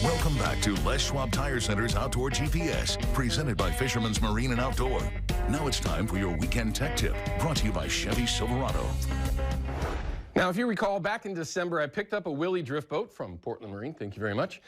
Welcome back to Les Schwab Tire Center's Outdoor GPS, presented by Fisherman's Marine and Outdoor. Now it's time for your weekend tech tip, brought to you by Chevy Silverado. Now, if you recall, back in December, I picked up a Willie drift boat from Portland Marine. Thank you very much.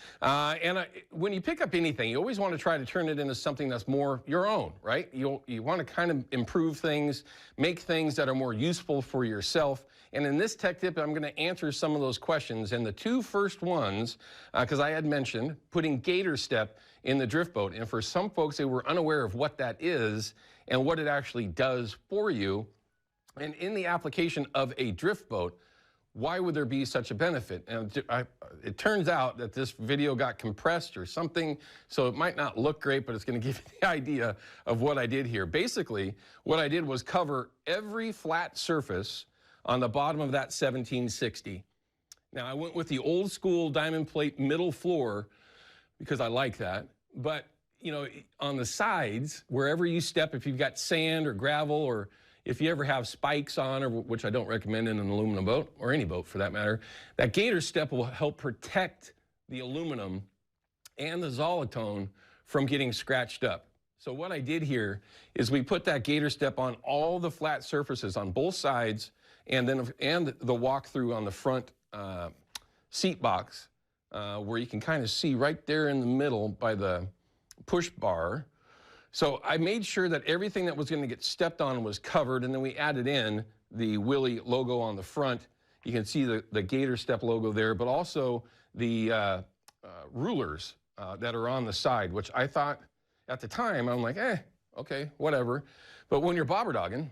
When you pick up anything, you always want to try to turn it into something that's more your own, right? You want to kind of improve things, make things that are more useful for yourself. And in this tech tip, I'm going to answer some of those questions. And the two first ones, because I had mentioned putting gator step in the drift boat. And for some folks, they were unaware of what that is and what it actually does for you. And in the application of a drift boat, why would there be such a benefit? And it turns out that this video got compressed or something, so it might not look great, but it's going to give you the idea of what I did here. Basically, what I did was cover every flat surface on the bottom of that 1760. Now, I went with the old school diamond plate middle floor because I like that. But, you know, on the sides, wherever you step, if you've got sand or gravel, or if you ever have spikes on, or which I don't recommend in an aluminum boat, or any boat for that matter, that gator step will help protect the aluminum and the zolotone from getting scratched up. So what I did here is we put that gator step on all the flat surfaces on both sides, and the walk-through on the front seat box, where you can kind of see right there in the middle by the push bar. So I made sure that everything that was going to get stepped on was covered, and then we added in the Willie logo on the front. You can see the gator step logo there, but also the rulers that are on the side, which I thought at the time, I'm like, okay, whatever. But when you're bobber dogging,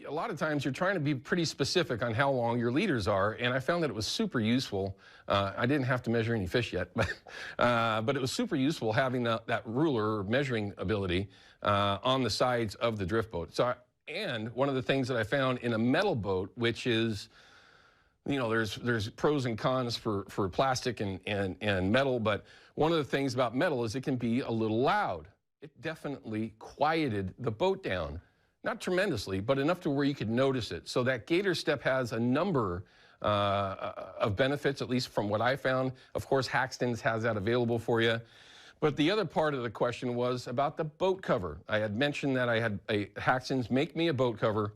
a lot of times you're trying to be pretty specific on how long your leaders are, and I found that it was super useful. I didn't have to measure any fish yet, but it was super useful having that ruler measuring ability on the sides of the drift boat. And one of the things that I found in a metal boat, which is, you know, there's pros and cons for plastic and metal, but one of the things about metal is it can be a little loud. It definitely quieted the boat down. Not tremendously, but enough to where you could notice it. So that gator step has a number of benefits, at least from what I found. Of course, Haxton's has that available for you. But the other part of the question was about the boat cover. I had mentioned that I had Haxton's make me a boat cover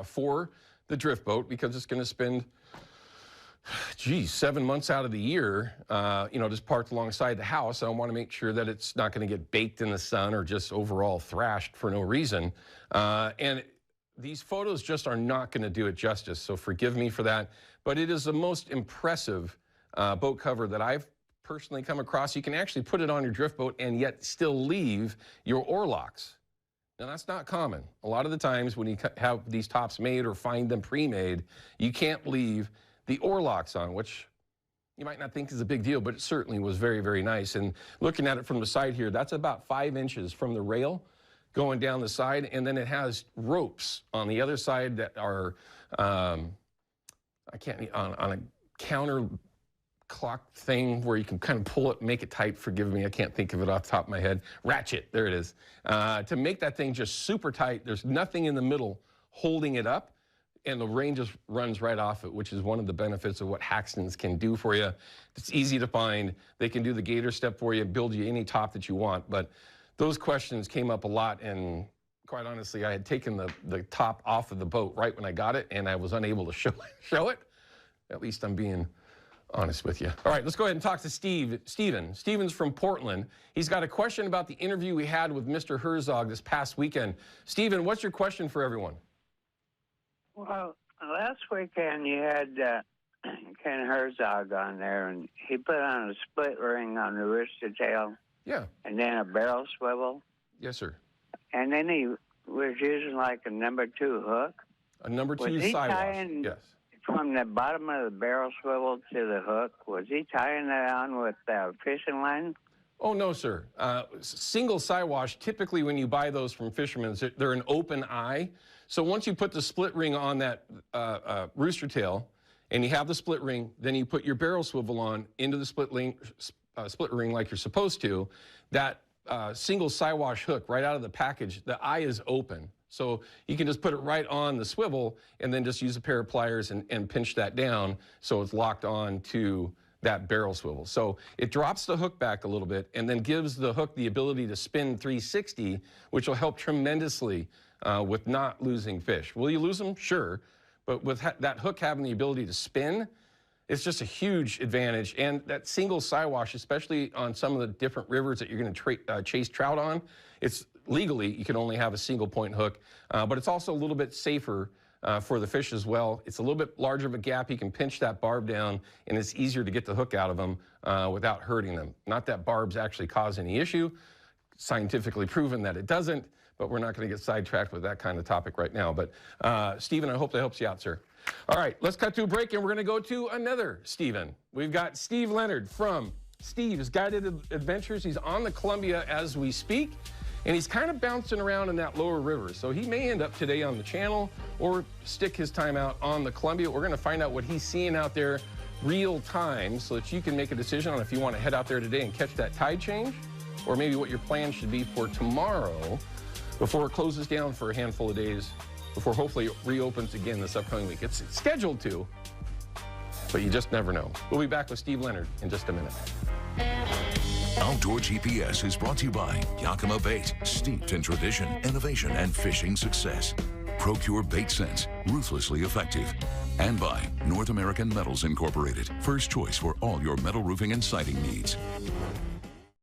for the drift boat, because it's going to spend, 7 months out of the year, just parked alongside the house. I want to make sure that it's not going to get baked in the sun or just overall thrashed for no reason. And these photos just are not going to do it justice, so forgive me for that. But it is the most impressive boat cover that I've personally come across. You can actually put it on your drift boat and yet still leave your oar locks. Now, that's not common. A lot of the times when you have these tops made or find them pre-made, you can't leave the oar locks on, which you might not think is a big deal, but it certainly was very, very nice. And looking at it from the side here, that's about 5 inches from the rail going down the side. And then it has ropes on the other side that are, on a counter clock thing where you can kind of pull it, make it tight. Forgive me, I can't think of it off the top of my head. Ratchet, there it is. To make that thing just super tight, there's nothing in the middle holding it up, and the rain just runs right off it, which is one of the benefits of what Haxton's can do for you. It's easy to find. They can do the gator step for you, build you any top that you want. But those questions came up a lot, and quite honestly, I had taken the top off of the boat right when I got it, and I was unable to show it. At least I'm being honest with you. All right, let's go ahead and talk to Steven. Steven's from Portland. He's got a question about the interview we had with Mr. Herzog this past weekend. Steven, what's your question for everyone? Well, last weekend you had Ken Herzog on there, and he put on a split ring on the rooster tail. Yeah. And then a barrel swivel. Yes, sir. And then he was using like a number 2 hook. A number 2 sidewash. Yes. From the bottom of the barrel swivel to the hook, was he tying that on with fishing line? Oh, no, sir. Single sidewash, typically when you buy those from fishermen, they're an open eye. So once you put the split ring on that rooster tail and you have the split ring, then you put your barrel swivel on into the split ring like you're supposed to. That single sidewash hook right out of the package, the eye is open. So you can just put it right on the swivel and then just use a pair of pliers and pinch that down so it's locked on to that barrel swivel. So it drops the hook back a little bit and then gives the hook the ability to spin 360, which will help tremendously with not losing fish. Will you lose them? Sure. But with that hook having the ability to spin, it's just a huge advantage. And that single siwash, especially on some of the different rivers that you're going to chase trout on, it's legally, you can only have a single point hook, but it's also a little bit safer for the fish as well. It's a little bit larger of a gap. You can pinch that barb down, and it's easier to get the hook out of them without hurting them. Not that barbs actually cause any issue. Scientifically proven that it doesn't, but we're not going to get sidetracked with that kind of topic right now. But Stephen, I hope that helps you out, sir. All right, let's cut to a break, and we're going to go to another Stephen. We've got Steve Leonard from Steve's Guided Adventures. He's on the Columbia as we speak, and he's kind of bouncing around in that lower river. So he may end up today on the channel or stick his time out on the Columbia. We're going to find out what he's seeing out there real time so that you can make a decision on if you want to head out there today and catch that tide change, or maybe what your plan should be for tomorrow before it closes down for a handful of days, before hopefully it reopens again this upcoming week. It's scheduled to, but you just never know. We'll be back with Steve Leonard in just a minute. Outdoor GPS is brought to you by Yakima Bait, steeped in tradition, innovation, and fishing success. Procure Bait Sense, ruthlessly effective. And by North American Metals Incorporated, first choice for all your metal roofing and siding needs.